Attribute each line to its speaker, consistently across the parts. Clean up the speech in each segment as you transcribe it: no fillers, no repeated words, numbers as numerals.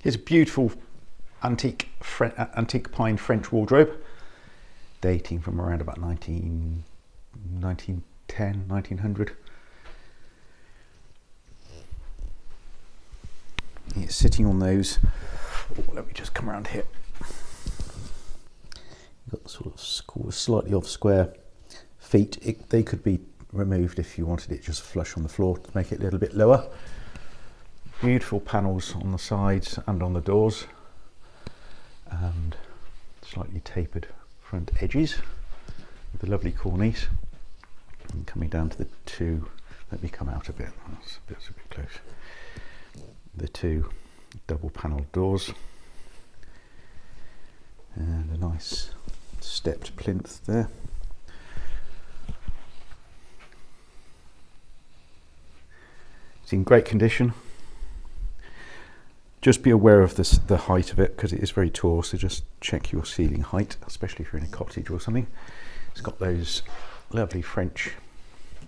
Speaker 1: Here's a beautiful antique pine French wardrobe, dating from around about 1910, 1900. It's sitting on those. Oh, let me just come around here. You've got sort of slightly off square feet. They could be removed if you wanted it just flush on the floor to make it a little bit lower. Beautiful panels on the sides and on the doors, and slightly tapered front edges with a lovely cornice. And coming down to the two, let me come out a bit, that's a bit close. The two double panelled doors, and a nice stepped plinth there. It's in great condition. Just be aware of the height of it, because it is very tall, so just check your ceiling height, especially if you're in a cottage or something. It's got those lovely French, are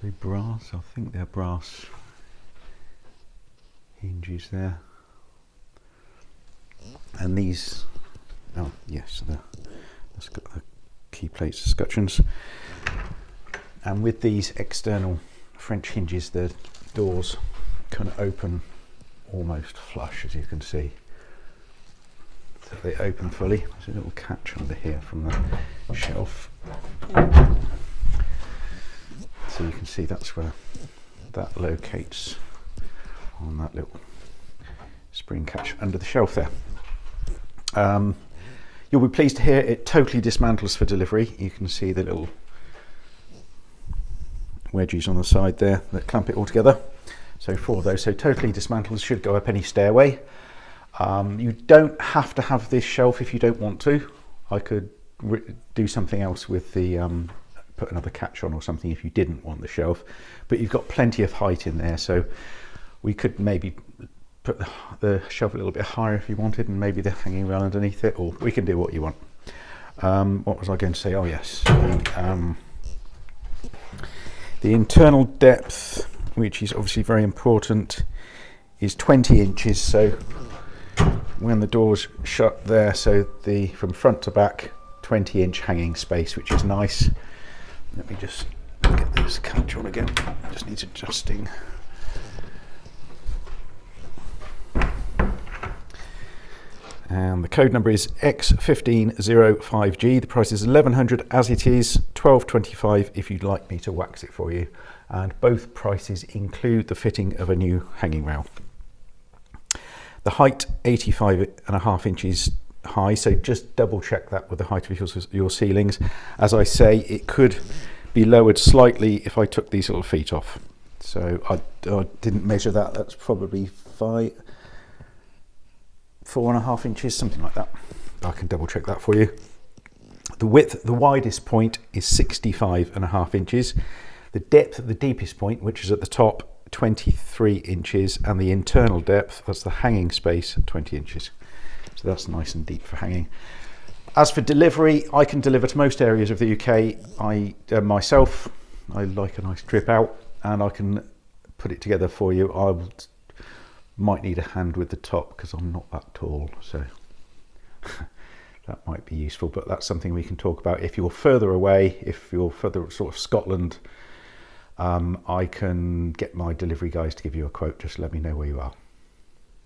Speaker 1: they brass? I think they're brass hinges there. And these, oh yes, that's got the key plates, escutcheons. And with these external French hinges, the doors can open almost flush, as you can see. So they open fully. There's a little catch under here from the shelf. So you can see that's where that locates, on that little spring catch under the shelf there. You'll be pleased to hear it totally dismantles for delivery. You can see the little wedges on the side there that clamp it all together. So 4 of those, so totally dismantles, should go up any stairway. You don't have to have this shelf if you don't want to. I could do something else with the, put another catch on or something if you didn't want the shelf, but you've got plenty of height in there, so we could maybe put the shelf a little bit higher if you wanted, and maybe the hanging rail underneath it, or we can do what you want. What was I going to say? Oh yes, the internal depth, which is obviously very important, is 20 inches. So when the door's shut there, so from front to back, 20-inch hanging space, which is nice. Let me just get this catch on again. Just needs adjusting. And the code number is X1505G. The price is 1100 as it is, 1225 if you'd like me to wax it for you. And both prices include the fitting of a new hanging rail. The height, 85.5 inches high, so just double check that with the height of your ceilings. As I say, it could be lowered slightly if I took these little feet off. So I didn't measure that. That's probably 4.5 inches, something like that. I can double check that for you. The width, the widest point is 65.5 inches. The depth at the deepest point, which is at the top, 23 inches, and the internal depth, that's the hanging space, 20 inches. So that's nice and deep for hanging. As for delivery, I can deliver to most areas of the UK. I like a nice trip out, and I can put it together for you. Might need a hand with the top because I'm not that tall, so that might be useful, but that's something we can talk about. If you're further away, if you're further sort of Scotland, I can get my delivery guys to give you a quote. Just let me know where you are.